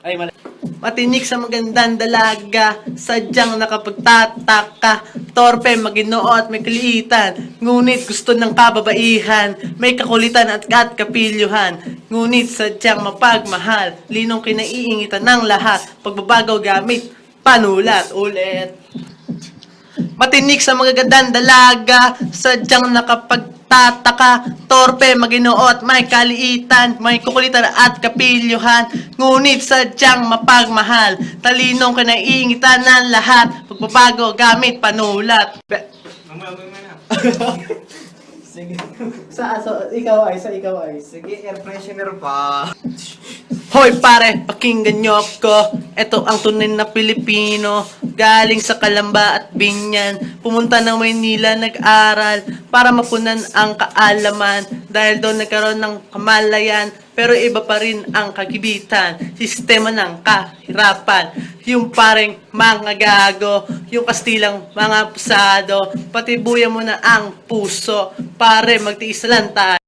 Ay, mali. Matinik sa magandang dalaga, sadyang nakapagtataka, torpe, maginoo at may kaliitan, ngunit gusto ng kababaihan, may kakulitan at kapilyuhan, ngunit sadyang mapagmahal, linong kinaiingitan ng lahat, pagbabago gamit, panulat, ulit. Matinik sa mga gandang dalaga, sadyang nakapagtataka, torpe, maginoo at may kaliitan, may kukulitan at kapilyuhan, ngunit sadyang mapagmahal, talinong kinaiingitan ng lahat, pagbabago gamit panulat. Sige. Ikaw ay. Sige, air freshener pa. Hoy pare, pakinggan nyo ako. Ito ang tunay na Pilipino. Galing sa Kalamba at Binyan. Pumunta ng Maynila, nag-aral para mapunan ang kaalaman. Dahil doon nagkaroon ng kamalayan. Pero iba pa rin ang kagibitan. Sistema ng kahirapan. Yung pareng mga gago. Yung Kastilang mga pusado. Patibuyan mo na ang puso. Pare, magtiis lang tayo.